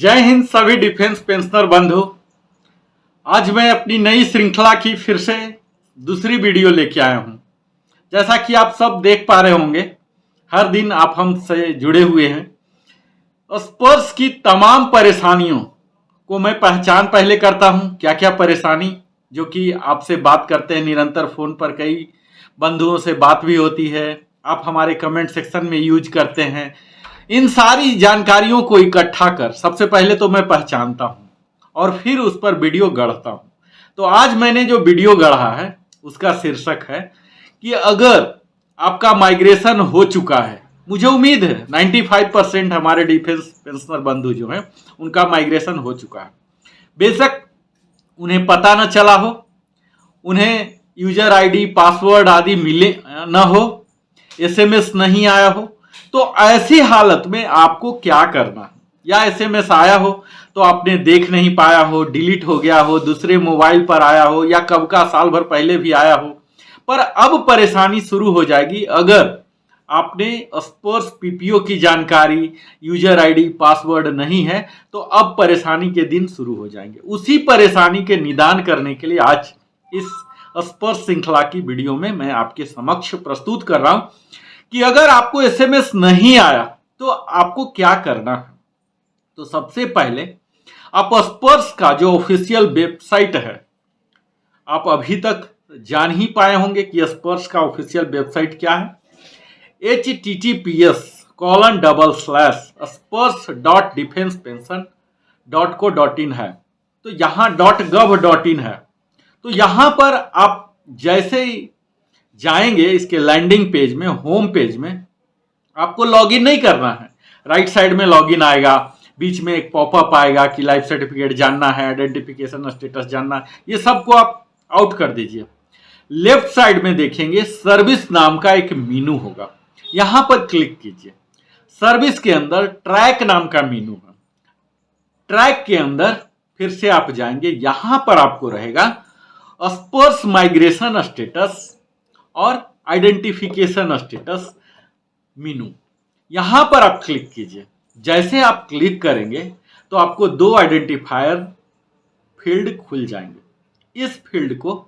जय हिंद सभी defence pensioner बंधु। आज मैं अपनी नई श्रृंखला की फिर से दूसरी वीडियो लेके आया हूं। जैसा कि आप सब देख पा रहे होंगे, हर दिन आप हमसे जुड़े हुए हैं। स्पर्श की तमाम परेशानियों को मैं पहचान पहले करता हूं, क्या क्या परेशानी, जो कि आपसे बात करते हैं निरंतर फोन पर, कई बंधुओं से बात भी होती है, आप हमारे कमेंट सेक्शन में यूज करते हैं। इन सारी जानकारियों को इकट्ठा कर सबसे पहले तो मैं पहचानता हूं और फिर उस पर वीडियो गढ़ता हूं। तो आज मैंने जो वीडियो गढ़ा है उसका शीर्षक है कि अगर आपका माइग्रेशन हो चुका है, मुझे उम्मीद है 95% हमारे डिफेंस पेंशनर बंधु जो हैं उनका माइग्रेशन हो चुका है। बेशक उन्हें पता न चला हो, उन्हें यूजर आईडी पासवर्ड आदि मिले न हो, एसएमएस नहीं आया हो, तो ऐसी हालत में आपको क्या करना है, या एसएमएस आया हो तो आपने देख नहीं पाया हो, डिलीट हो गया हो, दूसरे मोबाइल पर आया हो, या कब का साल भर पहले भी आया हो, पर अब परेशानी शुरू हो जाएगी अगर आपने स्पर्श पीपीओ की जानकारी, यूजर आईडी, पासवर्ड नहीं है, तो अब परेशानी के दिन शुरू हो जाएंगे। उसी परेशानी के निदान करने के लिए आज इस स्पर्श श्रृंखला की वीडियो में मैं आपके समक्ष प्रस्तुत कर रहा हूं कि अगर आपको एसएमएस नहीं आया तो आपको क्या करना है। तो सबसे पहले आप स्पर्श का जो ऑफिशियल वेबसाइट है, आप अभी तक जान ही पाए होंगे कि स्पर्श का ऑफिशियल वेबसाइट क्या है। https://spurs.defensepension.co.in है। तो यहाँ .gov.in है। तो यहाँ पर आप जैसे ही जाएंगे इसके लैंडिंग पेज में, होम पेज में, आपको लॉगिन नहीं करना है। राइट साइड में लॉगिन आएगा, बीच में एक पॉपअप आएगा कि लाइफ सर्टिफिकेट जानना है, आइडेंटिफिकेशन स्टेटस जानना है, ये सबको आप आउट कर दीजिए। लेफ्ट साइड में देखेंगे सर्विस नाम का एक मेनू होगा, यहां पर क्लिक कीजिए। सर्विस के अंदर ट्रैक नाम का मेनू है। ट्रैक के अंदर फिर से आप जाएंगे, यहां पर आपको रहेगा स्पर्श माइग्रेशन स्टेटस और आइडेंटिफिकेशन स्टेटस मेनू। यहां पर आप क्लिक कीजिए। जैसे आप क्लिक करेंगे तो आपको दो आइडेंटिफायर फील्ड खुल जाएंगे। इस फील्ड को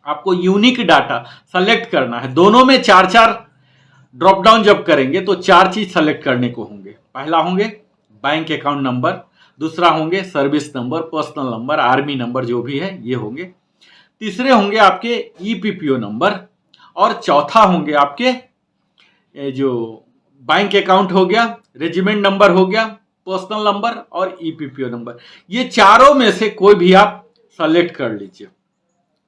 आपको यूनिक डाटा सेलेक्ट करना है। दोनों में 4-4 ड्रॉप डाउन जब करेंगे तो 4 चीज सेलेक्ट करने को होंगे। पहला होंगे बैंक अकाउंट नंबर, दूसरा होंगे service number, personal number, army number, जो भी है ये होंगे। तीसरे होंगे आपके ईपीपीओ नंबर, और चौथा होंगे आपके जो बैंक अकाउंट हो गया, रेजिमेंट नंबर हो गया, पर्सनल नंबर और ईपीपीओ नंबर। ये चारों में से कोई भी आप सेलेक्ट कर लीजिए।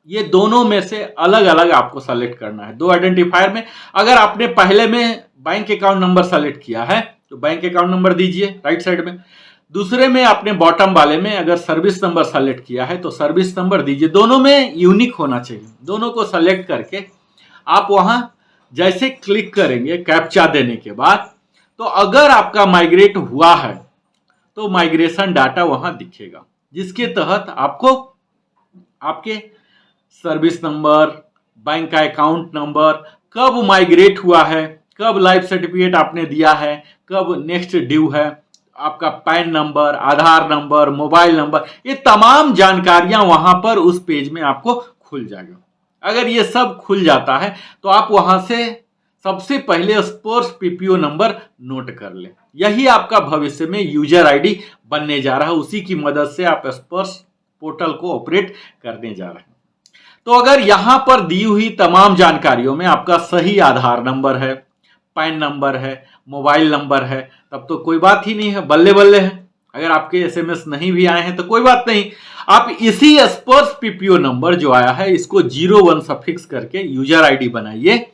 ये दोनों में से अलग अलग आपको सेलेक्ट करना है। दो आइडेंटिफायर में अगर आपने पहले में बैंक अकाउंट नंबर सेलेक्ट किया है तो बैंक अकाउंट नंबर दीजिए राइट साइड में। दूसरे में आपने बॉटम वाले में अगर सर्विस नंबर सेलेक्ट किया है तो सर्विस नंबर दीजिए। दोनों में यूनिक होना चाहिए। दोनों को सेलेक्ट करके आप वहां जैसे क्लिक करेंगे कैप्चा देने के बाद, तो अगर आपका माइग्रेट हुआ है तो माइग्रेशन डाटा वहां दिखेगा, जिसके तहत आपको आपके सर्विस नंबर, बैंक का अकाउंट नंबर, कब माइग्रेट हुआ है, कब लाइफ सर्टिफिकेट आपने दिया है, कब नेक्स्ट ड्यू है, आपका पैन नंबर, आधार नंबर, मोबाइल नंबर, ये तमाम जानकारियां वहां पर उस पेज में आपको खुल जाएगा। अगर ये सब खुल जाता है तो आप वहां से सबसे पहले स्पर्श पीपीओ नंबर नोट कर ले। यही आपका भविष्य में यूजर आईडी बनने जा रहा है। उसी की मदद से आप स्पर्श पोर्टल को ऑपरेट करने जा रहे हैं। तो अगर यहां पर दी हुई तमाम जानकारियों में आपका सही आधार नंबर है, पैन नंबर है, मोबाइल नंबर है, तब तो कोई बात ही नहीं है, बल्ले बल्ले है। अगर आपके एसएमएस नहीं भी आए हैं तो कोई बात नहीं, आप इसी स्पर्श पीपीओ नंबर जो आया है इसको 01 सफिक्स करके यूजर आईडी बनाइए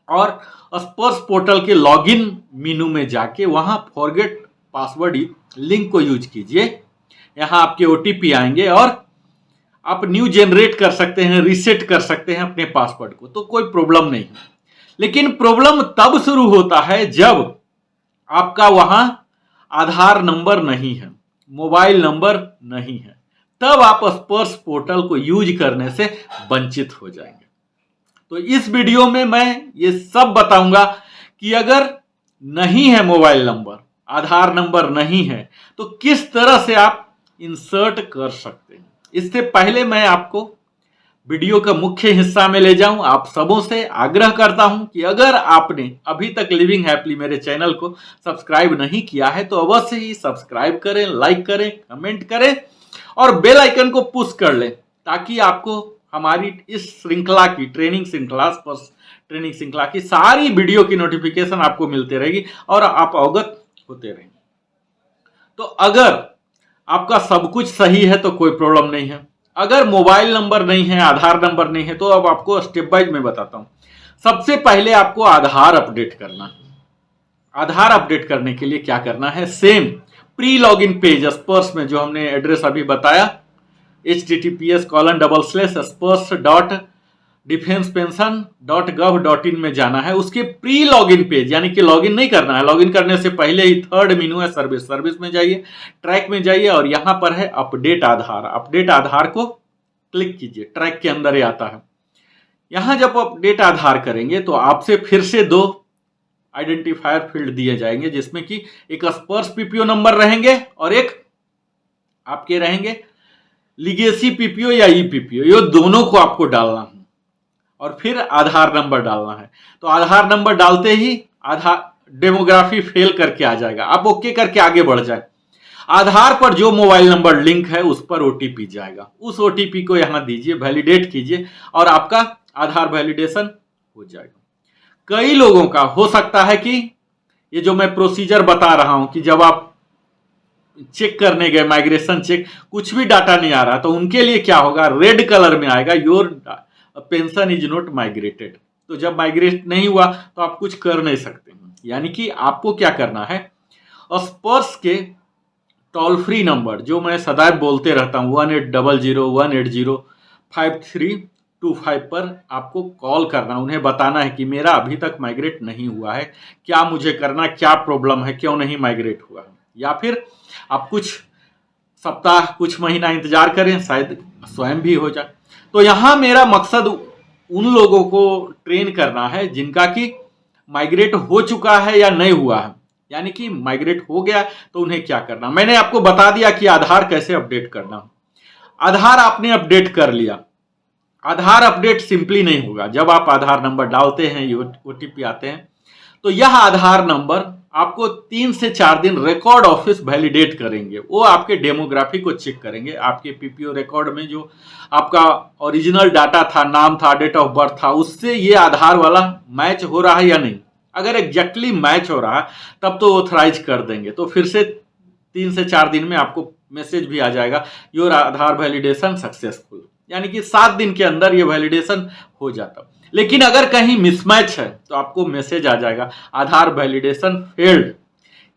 और स्पर्श पोर्टल के लॉगिन मेनू में जाके वहां फॉरगेट पासवर्ड लिंक को यूज कीजिए। यहां आपके ओटीपी आएंगे और आप न्यू जनरेट कर सकते हैं, रीसेट कर सकते हैं अपने पासवर्ड को, तो कोई प्रॉब्लम नहीं है। लेकिन प्रॉब्लम तब शुरू होता है जब आपका वहां आधार नंबर नहीं है, मोबाइल नंबर नहीं है, तब आप स्पर्श पोर्टल को यूज करने से वंचित हो जाएंगे। तो इस वीडियो में मैं ये सब बताऊंगा कि अगर नहीं है मोबाइल नंबर, आधार नंबर नहीं है, तो किस तरह से आप इंसर्ट कर सकते हैं। इससे पहले मैं आपको वीडियो का मुख्य हिस्सा में ले जाऊं, आप सबों से आग्रह करता हूं कि अगर आपने अभी तक लिविंग हैप्पीली मेरे चैनल को सब्सक्राइब नहीं किया है तो अवश्य ही सब्सक्राइब करें, लाइक करें, कमेंट करें और बेल आइकन को पुश कर लें, ताकि आपको हमारी इस श्रृंखला की ट्रेनिंग श्रृंखला की सारी वीडियो की नोटिफिकेशन आपको मिलती रहेगी और आप अवगत होते रहेंगे। तो अगर आपका सब कुछ सही है तो कोई प्रॉब्लम नहीं है। अगर मोबाइल नंबर नहीं है, आधार नंबर नहीं है, तो अब आपको स्टेप बाय मैं बताता हूं। सबसे पहले आपको आधार अपडेट करना है। आधार अपडेट करने के लिए क्या करना है, सेम प्री लॉगिन पेज स्पर्श में जो हमने एड्रेस अभी बताया, https://spurs.defensepension.gov.in में जाना है। उसके प्री लॉगिन पेज, यानी कि लॉगिन नहीं करना है, लॉगिन करने से पहले ही थर्ड मेनू है सर्विस में जाइए, ट्रैक में जाइए और यहां पर है अपडेट आधार। अपडेट आधार को क्लिक कीजिए, ट्रैक के अंदर ही आता है। यहां जब अपडेट आधार करेंगे तो आपसे फिर से 2 आइडेंटिफायर फील्ड दिए जाएंगे, जिसमें कि एक स्पर्श पीपीओ नंबर रहेंगे और एक आपके रहेंगे लीगेसी पीपीओ या ई पीपीओ। ये दोनों को आपको डालना है और फिर आधार नंबर डालना है। तो आधार नंबर डालते ही आधार डेमोग्राफी फेल करके आ जाएगा, आप ओके करके आगे बढ़ जाए। आधार पर जो मोबाइल नंबर लिंक है उस पर ओटीपी जाएगा, उस ओटीपी को यहां दीजिए, वैलिडेट कीजिए और आपका आधार वैलिडेशन हो जाएगा। कई लोगों का हो सकता है कि ये जो मैं प्रोसीजर बता रहा हूं कि जब आप चेक करने गए, माइग्रेशन चेक, कुछ भी डाटा नहीं आ रहा, तो उनके लिए क्या होगा, रेड कलर में आएगा your pension is not migrated. तो जब माइग्रेट नहीं हुआ तो आप कुछ कर नहीं सकते। यानी कि आपको क्या करना है, स्पर्श के टोल फ्री नंबर जो मैं सदैव बोलते रहता हूं 1800-180-5325 पर आपको कॉल करना, उन्हें बताना है कि मेरा अभी तक माइग्रेट नहीं हुआ है, क्या मुझे करना, क्या प्रॉब्लम है, क्यों नहीं माइग्रेट हुआ है। या फिर आप कुछ सप्ताह, कुछ महीना इंतजार करें, शायद स्वयं भी हो जाए। तो यहां मेरा मकसद उन लोगों को ट्रेन करना है जिनका कि माइग्रेट हो चुका है या नहीं हुआ है, यानी कि माइग्रेट हो गया तो उन्हें क्या करना। मैंने आपको बता दिया कि आधार कैसे अपडेट करना। आधार आपने अपडेट कर लिया, आधार अपडेट सिंपली नहीं होगा। जब आप आधार नंबर डालते हैं, ओटीपी आते हैं, तो यह आधार नंबर आपको 3 से 4 दिन रिकॉर्ड ऑफिस वैलिडेट करेंगे। वो आपके डेमोग्राफी को चेक करेंगे, आपके पीपीओ रिकॉर्ड में जो आपका ओरिजिनल डाटा था, नाम था, डेट ऑफ बर्थ था, उससे ये आधार वाला मैच हो रहा है या नहीं। अगर एग्जैक्टली मैच हो रहा है तब तो ऑथराइज कर देंगे। तो फिर से 3 से 4 दिन में आपको मैसेज भी आ जाएगा, योर आधार वैलिडेशन सक्सेसफुल, यानी कि 7 दिन के अंदर ये वैलिडेशन हो जाता। लेकिन अगर कहीं मिसमैच है तो आपको मैसेज आ जाएगा, आधार वैलिडेशन फेल्ड,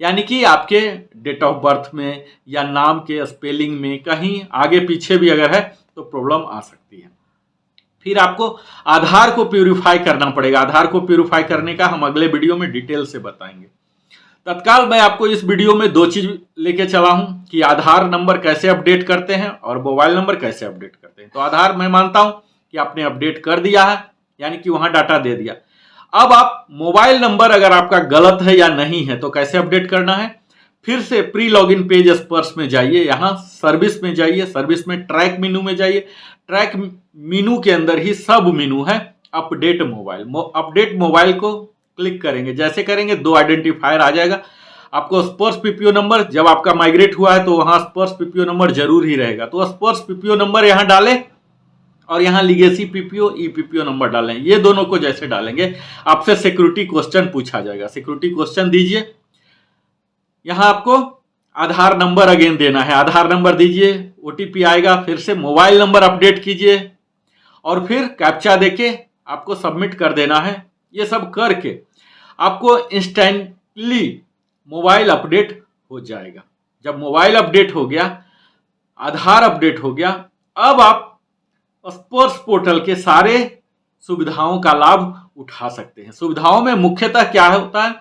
यानी कि आपके डेट ऑफ बर्थ में या नाम के स्पेलिंग में कहीं आगे पीछे भी अगर है तो प्रॉब्लम आ सकती है। फिर आपको आधार को प्यूरिफाई करना पड़ेगा। आधार को प्यूरिफाई करने का हम अगले वीडियो में डिटेल से बताएंगे। तत्काल मैं आपको इस वीडियो में 2 चीज लेके चला हूं कि आधार नंबर कैसे अपडेट करते हैं और मोबाइल नंबर कैसे अपडेट करते हैं। तो आधार मैं मानता हूं कि आपने अपडेट कर दिया है, यानी कि वहां डाटा दे दिया। अब आप मोबाइल नंबर अगर आपका गलत है या नहीं है तो कैसे अपडेट करना है, फिर से प्री लॉगिन पेज स्पर्श में जाइए, यहां सर्विस में जाइए, सर्विस में ट्रैक मेनू में जाइए, ट्रैक मेनू के अंदर ही सब मेनू है अपडेट मोबाइल। अपडेट मोबाइल को क्लिक करेंगे, जैसे करेंगे 2 आइडेंटिफायर आ जाएगा। आपको स्पर्श पीपीओ नंबर, जब आपका माइग्रेट हुआ है तो वहां स्पर्श पीपीओ नंबर जरूर ही रहेगा, तो स्पर्श पीपीओ नंबर यहां डालें और यहां लीगेसी पीपीओ, ई पीपीओ नंबर डालें। ये दोनों को जैसे डालेंगे आपसे सिक्योरिटी क्वेश्चन पूछा जाएगा, सिक्योरिटी क्वेश्चन दीजिए। यहां आपको आधार नंबर अगेन देना है, आधार नंबर दीजिए, ओटीपी आएगा, फिर से मोबाइल नंबर अपडेट कीजिए और फिर कैप्चा देके आपको सबमिट कर देना है। ये सब करके आपको इंस्टेंटली मोबाइल अपडेट हो जाएगा। जब मोबाइल अपडेट हो गया, आधार अपडेट हो गया, अब आप स्पर्श पोर्टल के सारे सुविधाओं का लाभ उठा सकते हैं। सुविधाओं में मुख्यतः क्या होता है,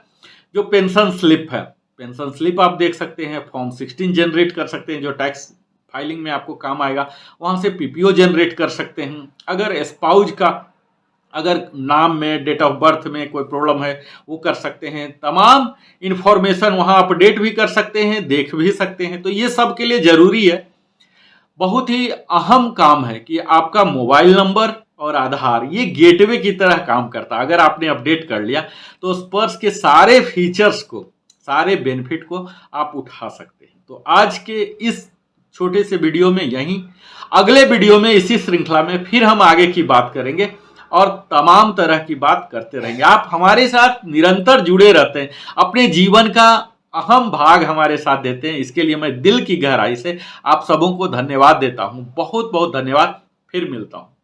जो पेंशन स्लिप है, पेंशन स्लिप आप देख सकते हैं, फॉर्म 16 जनरेट कर सकते हैं जो टैक्स फाइलिंग में आपको काम आएगा, वहां से पीपीओ जनरेट कर सकते हैं। अगर स्पाउज का अगर नाम में, डेट ऑफ बर्थ में कोई प्रॉब्लम है वो कर सकते हैं। तमाम इन्फॉर्मेशन वहाँ अपडेट भी कर सकते हैं, देख भी सकते हैं। तो ये सब के लिए ज़रूरी है, बहुत ही अहम काम है कि आपका मोबाइल नंबर और आधार ये गेटवे की तरह काम करता है। अगर आपने अपडेट कर लिया तो स्पर्श के सारे फीचर्स को, सारे बेनिफिट को आप उठा सकते हैं। तो आज के इस छोटे से वीडियो में यहीं, अगले वीडियो में इसी श्रृंखला में फिर हम आगे की बात करेंगे और तमाम तरह की बात करते रहेंगे। आप हमारे साथ निरंतर जुड़े रहते हैं, अपने जीवन का अहम भाग हमारे साथ देते हैं, इसके लिए मैं दिल की गहराई से आप सबों को धन्यवाद देता हूं। बहुत बहुत धन्यवाद। फिर मिलता हूं।